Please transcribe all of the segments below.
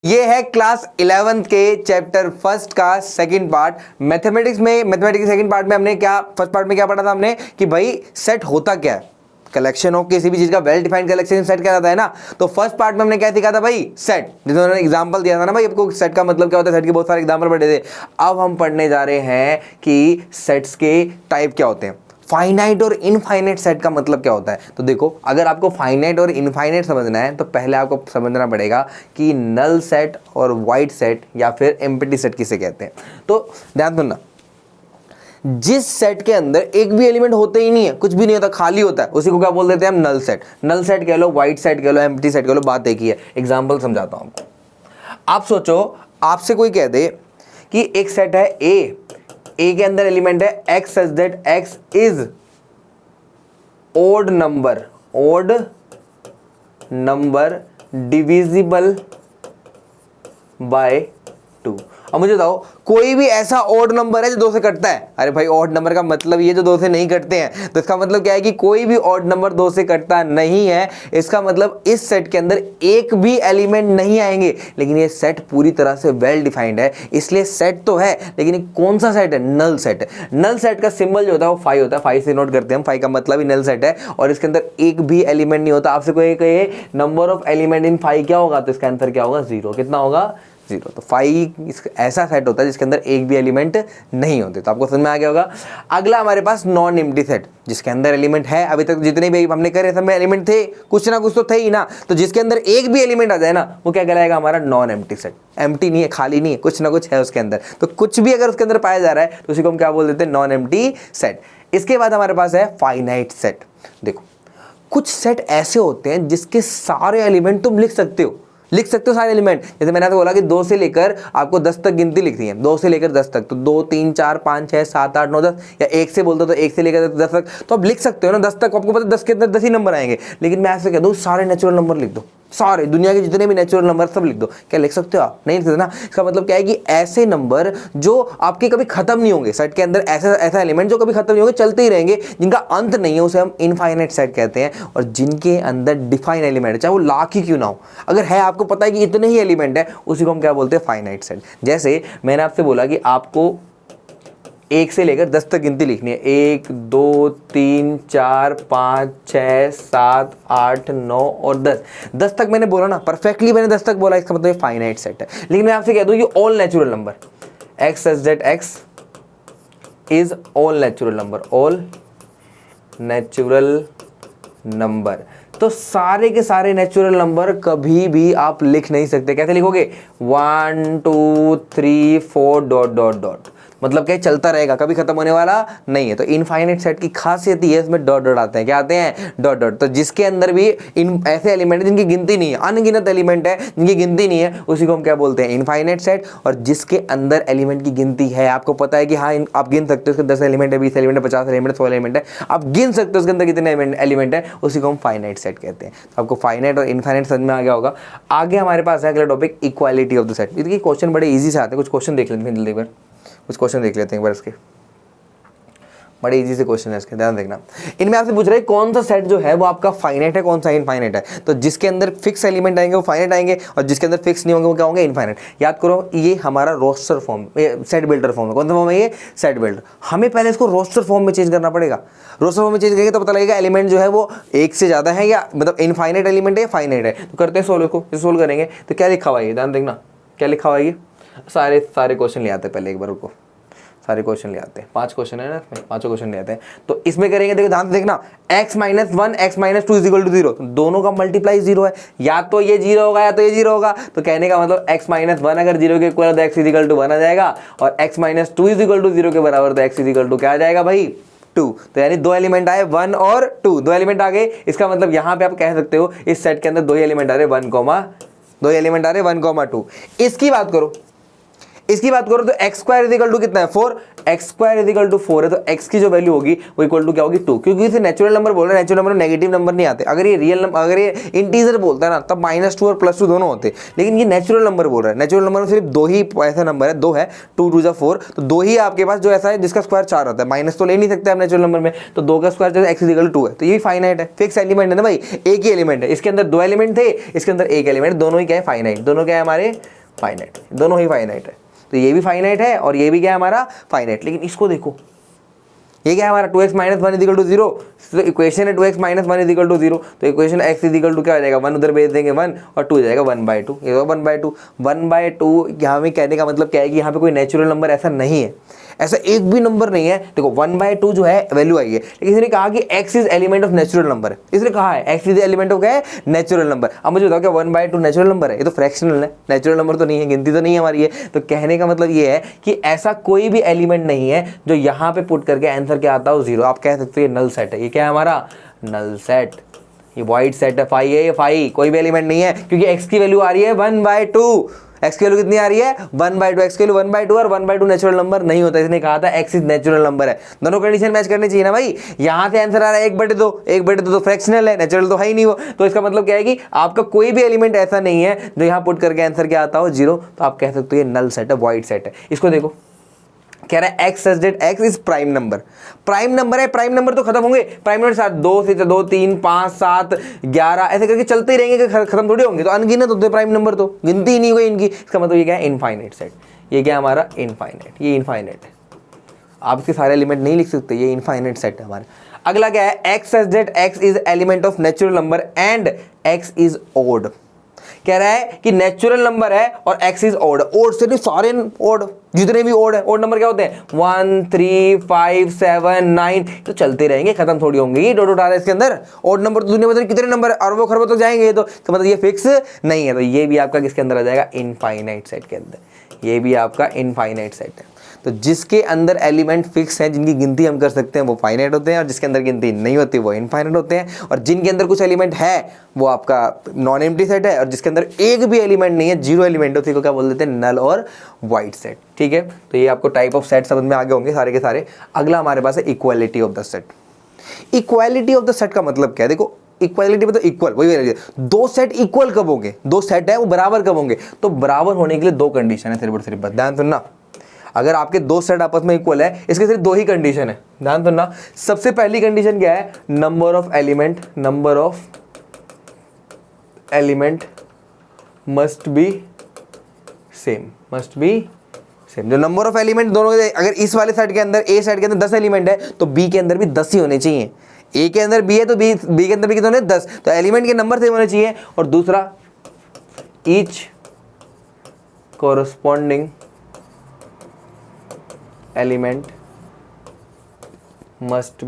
ये है class 11th के चैप्टर फर्स्ट का सेकंड पार्ट मैथमेटिक्स के सेकंड पार्ट में हमने क्या फर्स्ट पार्ट में क्या पढ़ा था हमने कि भाई सेट होता क्या है, कलेक्शन ऑफ किसी भी चीज का वेल डिफाइंड कलेक्शन सेट क्या रहता है ना। तो फर्स्ट पार्ट में हमने क्या सीखा था भाई, सेट, जिसमें उन्होंने एग्जांपल दिया था ना भाई आपको सेट का मतलब क्या होता है, सेट के बहुत सारे एग्जांपल पढ़े थे। अब हम पढ़ने जा रहे हैं कि सेट्स के टाइप क्या होते हैं, फाइनाइट और इनफाइनाइट सेट का मतलब क्या होता है। तो देखो, अगर आपको फाइनाइट और इनफाइनाइट समझना है तो पहले आपको समझना पड़ेगा कि नल सेट और वाइड सेट या फिर एम्प्टी सेट किसे कहते हैं। तो ध्यान सुनना, जिस सेट के अंदर एक भी एलिमेंट होते ही नहीं है, कुछ भी नहीं होता, खाली होता है, उसी को क्या बोल देते हैं हम, नल सेट। नल सेट कह लो, वाइड सेट कह लो, एम्प्टी सेट कह लो, बात एक ही है। एग्जांपल समझाता हूं आपको। आप सोचो, आपसे कोई कह दे कि एक सेट है ए के अंदर एलिमेंट है x such that x is odd number divisible by 2। अब मुझे बताओ, कोई भी ऐसा ऑड नंबर है जो 2 से कटता है? अरे भाई, ऑड नंबर का मतलब ये जो 2 से नहीं कटते हैं, तो इसका मतलब क्या है कि कोई भी ऑड नंबर 2 से कटता नहीं है। इसका मतलब इस सेट के अंदर एक भी एलिमेंट नहीं आएंगे। लेकिन ये सेट पूरी तरह से वेल डिफाइंड है, इसलिए सेट तो है, लेकिन ये कौन सा सेट है? नल सेट है। नल सेट का सिंबल जो होता है वो 5 होता है, 5 से नोट करते हैं हम, 5 का मतलब ही नल सेट है, और इसके अंदर एक भी एलिमेंट नहीं होता। आपसे कोई कहे नंबर ऑफ एलिमेंट इन 5 क्या होगा, तो इसका आंसर क्या होगा? 0। कितना होगा? 0। तो 5 ऐसा सेट होता है जिसके अंदर एक भी एलिमेंट नहीं होते। तो आपको समझ में आ गया होगा। अगला हमारे पास नॉन एम्प्टी सेट, जिसके अंदर एलिमेंट है। अभी तक जितने भी हमने करे सब में एलिमेंट थे, कुछ ना कुछ तो थे ही ना। तो जिसके अंदर एक भी एलिमेंट आ जाए ना, वो क्या कहलाएगा? हमारा नॉन एम्प्टी सेट। एम्प्टी नहीं है, खाली नहीं है, कुछ ना कुछ है उसके अंदर। तो कुछ भी अगर उसके अंदर पाया जा रहा है तो उसी को हम क्या बोल देते हैं? Non empty set. इसके बाद हमारे पास है फाइनाइट सेट। देखो, कुछ सेट ऐसे होते हैं जिसके सारे एलिमेंट तुम लिख सकते हो सारे एलिमेंट। जैसे मैंने आपको बोला कि 2 से लेकर आपको 10 तक गिनती लिखनी है, 2 से लेकर 10 तक, तो 2 3 4 5 6 7 8 9 10, या 1 से बोलते हो तो 1 से लेकर 10 तक, तो आप लिख सकते हो ना 10 तक। आपको पता है 10 के अंदर 10 ही नंबर आएंगे। लेकिन मैं ऐसे कह दूं, सारे नेचुरल नंबर लिख दो, सारे दुनिया के जितने भी नेचुरल नंबर सब लिख दो, क्या लिख सकते हो आप? नहीं लिख सकते ना। इसका मतलब क्या है कि ऐसे नंबर जो आपके कभी खत्म नहीं होंगे, सेट के अंदर ऐसा एलिमेंट जो कभी खत्म नहीं होंगे, चलते ही रहेंगे, जिनका अंत नहीं है, उसे हम इनफाइनाइट सेट कहते हैं। और जिनके अंदर डिफाइन एलिमेंट है, चाहे वो लाख ही क्यों ना हो, अगर है, आपको पता है कि इतने ही एलिमेंट है, उसी को हम क्या बोलते हैं? Finite set. जैसे मैंने आपसे बोला कि आपको 1 से लेकर 10 तक गिनती लिखनी है, 1 2 3 4 5 6 7 8 9 और 10 तक मैंने बोला ना, परफेक्टली मैंने 10 तक बोला, इसका मतलब फाइनाइट सेट है। लेकिन मैं आपसे कह दूं कि all natural number, x such that x is all natural number, all natural number, तो सारे के सारे नेचुरल नंबर कभी भी आप लिख नहीं सकते। कैसे लिखोगे? 1 2 3 4 डॉट डॉट डॉट, मतलब क्या? चलता रहेगा, कभी खत्म होने वाला नहीं है। तो इनफाइनाइट सेट की खासियत ये है, इसमें डॉट डॉट आते हैं। क्या आते हैं? Dot dot. तो जिसके अंदर भी इन ऐसे एलिमेंट है जिनकी गिनती नहीं है, अनगिनत एलिमेंट है जिनकी गिनती नहीं है, उसी को हम क्या बोलते हैं? Infinite set. और जिसके अंदर एलिमेंट की गिनती है, आपको पता है कि हाँ आप गिन सकते हो, उसके 10 एलिमेंट है, 20 एलिमेंट है, 50 एलिमेंट है, 100 एलिमेंट है, आप गिन सकते हो उसके अंदर कितने एलिमेंट है, उसी को हम फाइनाइट सेट कहते हैं। तो आपको फाइनाइट और इनफाइनाइट समझ में आ गया होगा। आगे हमारे पास है अगला topic, equality of the set. इसके क्वेश्चन बड़े ईजी से आते हैं, कुछ क्वेश्चन देख लेते हैं जल्दी पर, कुछ क्वेश्चन देख लेते हैं एक बार। इसके बड़े इजी से क्वेश्चन है, इसके ध्यान देखना। इनमें आपसे पूछ रहा है कौन सा सेट जो है वो आपका फाइनाइट है, कौन सा इनफाइनाइट है। तो जिसके अंदर फिक्स एलिमेंट आएंगे वो फाइनाइट आएंगे, और जिसके अंदर फिक्स नहीं होंगे वो क्या होंगे? इनफाइनाइट। याद करो, ये हमारा roster form, set builder form है। कौन सा फॉर्म है ये? Set builder. हमें पहले इसको रोस्टर फॉर्म में चेंज करना पड़ेगा। रोस्टर फॉर्म में चेंज करेंगे तो पता लगेगा एलिमेंट जो है वो 1 से ज्यादा है, या मतलब इनफाइनाइट एलिमेंट है या फाइनाइट है। तो करते हैं सोल्व, को सोल्व करेंगे तो क्या लिखा हुआ है, ध्यान देखना क्या लिखा हुआ है। ये सारे क्वेश्चन ले आते हैं पहले एक बार, रुको, सारे क्वेश्चन ले आते हैं। 5 क्वेश्चन है ना इसमें, 5 क्वेश्चन ले आते हैं। तो इसमें करेंगे, देखो ध्यान से देखना, x - 1 x - 2 = 0, दोनों का मल्टीप्लाई 0 है, या तो ये 0 होगा या तो ये 0 होगा। तो कहने का मतलब x - 1 अगर 0 के इक्वल है तो x = 1 आ जाएगा, और x - 2 = 0 के बराबर तो x = क्या आ जाएगा भाई? 2। तो यानी 2 एलिमेंट आए, 1 और 2, 2 एलिमेंट आ गए। इसका मतलब यहाँ पे आप कह सकते हो इस सेट के अंदर 2 एलिमेंट आ रहे, 1, 2 एलिमेंट आ रहे, 1, 2। इसकी बात करो, इसकी बात करो तो एक्स स्क्वायर इजिकल टू कितना है 4, एक्स स्क्वायर इजिकल टू 4 है, तो एक्स की जो वैल्यू होगी वो इक्वल टू क्या होगी 2, क्योंकि इसे नेचुरल नंबर बोल रहे हैं, नेचुरल नंबर में नेगेटिव नंबर नहीं आते। अगर ये रियल नंबर, अगर ये इंटीजर बोलता है ना तब -2 और +2 दोनों होते, लेकिन ये नेचुरल नंबर बोल रहा है। नेचुरल नंबर में सिर्फ 2 ही ऐसा नंबर है, 2 है, 2 2 जा 4, तो 2 ही आपके पास जो ऐसा है जिसका स्क्वायर 4 होता है, माइनस तो ले नहीं सकते आप नेचुरल नंबर में, तो 2 का स्क्वायर एक्स इजिकल टू 2 है, तो ये फाइनाइट है, फिक्स एलिमेंट है ना भाई, एक ही एलिमेंट है। इसके अंदर 2 एलिमेंट थे, इसके अंदर एक एलिमेंट, दोनों ही क्या है फाइनाइट, दोनों क्या है हमारे फाइनाइट, दोनों ही फाइनाइट है। तो ये भी फाइनाइट है और ये भी क्या है हमारा फाइनाइट। लेकिन इसको देखो, ये क्या है हमारा 2x - 1 = 0, तो इक्वेशन है 2x - 1 = 0, तो इक्वेशन x = क्या हो जाएगा 1, उधर भेज देंगे 1 और 2 हो जाएगा 1/2, ये तो 1/2 1/2। यहाँ में कहने का मतलब क्या है कि यहाँ पे कोई नेचुरल नंबर ऐसा नहीं है, ऐसा एक भी नंबर नहीं है। देखो 1/2 जो है वैल्यू आई है, लेकिन इसने कहा कि x is element of natural number है, इसने कहा है x इज एलिमेंट ऑफ क्या है नेचुरल नंबर। अब मुझे बताओ क्या 1/2 नेचुरल नंबर है? ये तो फ्रैक्शनल है, नेचुरल नंबर तो नहीं है, गिनती तो नहीं है हमारी है। तो कहने का मतलब ये है कि ऐसा कोई भी एलिमेंट नहीं है जो यहाँ पे पुट करके आंसर क्या आता हो 0। आप कह सकते हो ये नल सेट है, ये क्या है हमारा नल सेट, ये वाइड सेट है, फाई है, ये फाई कोई भी एलिमेंट नहीं है, क्योंकि x की वैल्यू आ रही है 1/2, x की वैल्यू कितनी आ रही है 1/2, x की वैल्यू 1/2 और 1/2 नेचुरल नंबर नहीं होता। इसने कहा था x इज नेचुरल नंबर है, दोनों कंडीशन मैच करनी चाहिए ना भाई। यहाँ से आंसर आ रहा है 1/2, 1/2 तो फ्रैक्शनल है, नेचुरल तो है ही नहीं वो, तो इसका मतलब क्या है कि आपका कोई भी एलिमेंट ऐसा नहीं है जो यहाँ पुट करके आंसर क्या आता हो 0, तो आप कह सकते हो ये नल सेट है, वाइड सेट है। इसको देखो, कह रहा है x such that x is prime number, prime number है, प्राइम नंबर तो खत्म होंगे, प्राइम नंबर 2 से 2 3 5 7 11 ऐसे करके चलते ही रहेंगे, खत्म थोड़ी होंगे, तो अनगिनत होते हैं प्राइम नंबर, तो गिनती ही नहीं हुई इनकी। इसका मतलब ये क्या है इनफाइनाइट सेट, ये क्या है हमारा इनफाइनाइट, ये इनफाइनाइट है, आप इसके सारे एलिमेंट नहीं लिख सकते, ये इनफाइनाइट सेट है हमारा। अगला क्या है x such that x is element of natural number and x is odd. कह रहा है कि नेचुरल नंबर है और x इज ओड, ओड से नहीं सारे ओड, जितने भी ओड है, ओड नंबर क्या होते हैं 1 3 5 7 9, तो चलते रहेंगे, खत्म थोड़ी होंगे। ये डॉट आ रहा है इसके अंदर, ओड नंबर तो दुनिया में कितने नंबर अरबों खरबों तो जाएंगे, तो मतलब ये फिक्स नहीं है, तो ये भी आपका किसके अंदर आ जाएगा इनफाइनाइट सेट के अंदर, ये भी आपका इनफाइनाइट सेट है। तो जिसके अंदर एलिमेंट फिक्स है, जिनकी गिनती हम कर सकते हैं वो फाइनाइट होते हैं, और जिसके अंदर गिनती नहीं होती वो इनफाइनाइट होते हैं, और जिनके अंदर कुछ एलिमेंट है वो आपका नॉन एम्प्टी सेट है, और जिसके अंदर एक भी एलिमेंट नहीं है, 0 एलिमेंट होती है, को क्या बोल देते हैं नल और वाइड सेट। ठीक है, तो ये आपको टाइप ऑफ सेट समझ में आगे होंगे सारे के सारे। अगला हमारे पास है equality of the set. Equality of the set का मतलब क्या है? देखो इक्वालिटी में तो इक्वल वही, दो सेट इक्वल कब होंगे, दो सेट है वो बराबर कब होंगे, तो बराबर होने के लिए दो कंडीशन है, सिर्फ ध्यान सुनना। अगर आपके दो सेट आपस में इक्वल है, इसके सिर्फ दो ही कंडीशन है, ध्यान सुनना। सबसे पहली कंडीशन क्या है, number of element must be same. जो नंबर ऑफ एलिमेंट दोनों, अगर इस वाले सेट के अंदर ए सेट के अंदर 10 एलिमेंट है तो बी के अंदर भी 10 ही होने चाहिए। ए के अंदर बी है तो बी के अंदर भी कितने होने 10, तो एलिमेंट के नंबर सेम होने चाहिए। और दूसरा, each corresponding element must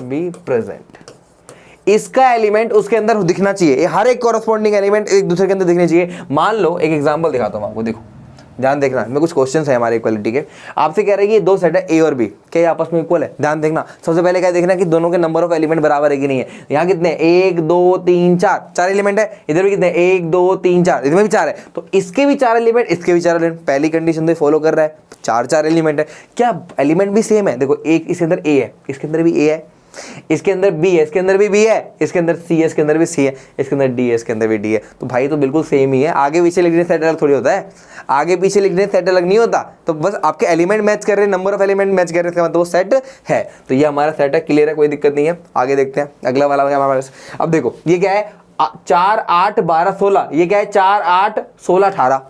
be present. इसका एलिमेंट उसके अंदर दिखना चाहिए, हर एक कोरस्पॉन्डिंग एलिमेंट एक दूसरे के अंदर दिखने चाहिए। मान लो एक एग्जांपल दिखाता हूं आपको, देखो ध्यान देखना, मैं कुछ क्वेश्चंस है हमारे इक्वालिटी के, आपसे कह रहे हैं कि ये दो सेट है ए और बी, क्या ये आपस में इक्वल है? ध्यान देखना, सबसे पहले क्या देखना कि दोनों के नंबर ऑफ एलिमेंट बराबर है कि नहीं है। यहाँ कितने, 1 2 3 4 एलिमेंट है, इधर भी कितने 1 2 3 4, इसमें भी 4 है, तो इसके भी 4 एलिमेंट, इसके भी 4 एलिमेंट। पहली कंडीशन तो फॉलो कर रहा है, 4 एलिमेंट है। क्या एलिमेंट भी सेम है? देखो एक इसके अंदर ए है, इसके अंदर भी ए है, इसके अंदर बी है, इसके अंदर भी बी है, इसके अंदर सी है, इसके अंदर भी सी है, इसके अंदर डी है, इसके अंदर भी डी है, तो भाई तो बिल्कुल सेम ही है। आगे पीछे लिखने सेट अलग थोड़ी होता है, आगे पीछे लिखने सेट अलग नहीं होता, तो बस आपके एलिमेंट मैच कर रहे हैं, नंबर ऑफ एलिमेंट मैच कर रहे हैं, इसका मतलब वो सेट है। तो ये हमारा सेट है, क्लियर है, कोई दिक्कत नहीं है। आगे देखते हैं अगला वाला हमारे पास। अब देखो ये क्या है, 4 8 12 16, ये क्या है 4 8 16 18।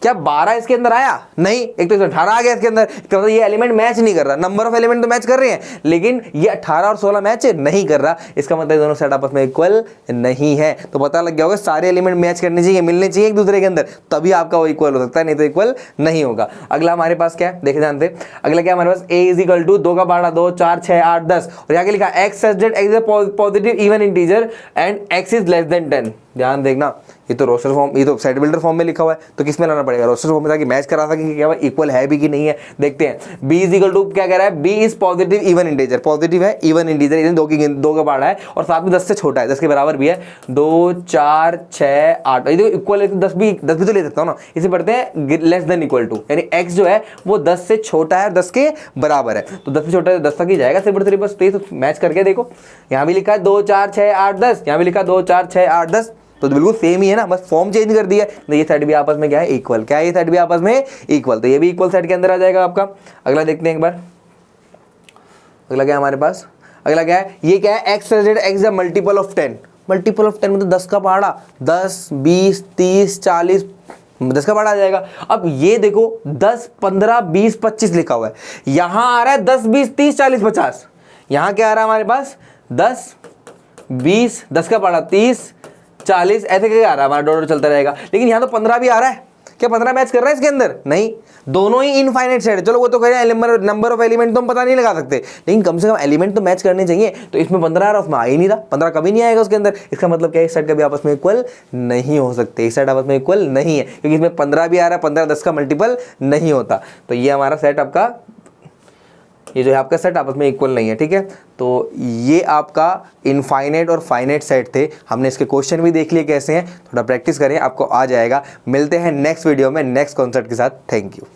क्या 12 इसके अंदर आया? नहीं, एक तो 18 आ गया इसके अंदर, मतलब ये एलिमेंट मैच नहीं कर रहा। नंबर ऑफ एलिमेंट तो मैच कर रहे हैं, लेकिन ये 18 और 16 मैच नहीं कर रहा। इसका मतलब दोनों सेट आपस में इक्वल नहीं है। तो पता लग गया होगा, सारे एलिमेंट मैच करने चाहिए, मिलने चाहिए एक दूसरे के अंदर, तभी आपका वो इक्वल हो सकता है, नहीं तो इक्वल नहीं होगा। अगला हमारे पास क्या है, देखे जानते, अगला क्या हमारे पास, a = 2 का बाड़ा 2 4 6 8 10, और यहाँ लिखा x such that x is a positive even integer and x is less than 10। ध्यान देखना, ये तो रोस्टर फॉर्म, ये तो सेट बिल्डर फॉर्म में लिखा हुआ है, तो किस में लाना पड़ेगा, रोस्टर फॉर्म में, ताकि मैच करा सकें कि क्या इक्वल है भी कि नहीं है। देखते हैं b इज इक्वल टू, क्या कह रहा है, b is positive even integer, positive है इवन इंटीजर, दो का पहाड़ा है और साथ में 10 से छोटा है, 10 के बराबर भी है, 2 4 6 8, ये देखो इक्वल है तो 10 भी तो ले सकता हूँ ना, इसे पढ़ते हैं लेस देन इक्वल टू, यानी x जो है वो 10 से छोटा है, 10 के बराबर है, तो 10 से छोटा है 10 तक ही जाएगा सिर्फ और सिर्फ, बस तो मैच करके देखो, यहाँ भी लिखा है 2 4 6 8 10, यहाँ भी लिखा है 2 4 6 8 10, तो बिल्कुल सेम ही है ना, बस फॉर्म चेंज कर दिया है। तो ये सेट भी आपस में क्या है, इक्वल, क्या है ये सेट भी आपस में इक्वल, तो ये भी इक्वल सेट के अंदर आ जाएगा आपका। अगला देखते हैं एक बार, अगला क्या है हमारे पास, अगला क्या है, ये क्या है, x is a multiple of 10, multiple of 10 मतलब 10 का पहाड़ा, 10 20 30 40, 10 का पहाड़ा आ जाएगा। अब ये देखो 10 15 20 25 लिखा हुआ है, यहां आ रहा है 10 20 30 40 50, यहां क्या आ रहा है हमारे पास 10 20, 10 का पहाड़ा 30 40, ऐसे क्या आ रहा है हमारा, डॉट चलता रहेगा, लेकिन यहाँ तो 15 भी आ रहा है, क्या 15 मैच कर रहा है इसके अंदर, नहीं, दोनों ही इनफाइनाइट सेट है, चलो वो तो कह रहे हैं नंबर ऑफ एलिमेंट तो हम पता नहीं लगा सकते, लेकिन कम से कम एलिमेंट तो मैच करने चाहिए, तो इसमें 15 आ रहा, उसमें आ ही नहीं रहा, 15 कभी नहीं आएगा उसके अंदर, इसका मतलब क्या है, इस सेट कभी आपस में इक्वल नहीं हो सकते, इस सेट आपस में इक्वल नहीं है, क्योंकि इसमें 15 भी आ रहा है, 15 10 का मल्टीपल नहीं होता, तो ये हमारा सेट आपका, ये जो है आपका सेट आपस में इक्वल नहीं है, ठीक है। तो ये आपका इनफाइनाइट और फाइनाइट सेट थे, हमने इसके क्वेश्चन भी देख लिए कैसे हैं, थोड़ा प्रैक्टिस करें, आपको आ जाएगा। मिलते हैं नेक्स्ट वीडियो में नेक्स्ट कॉन्सेप्ट के साथ, थैंक यू।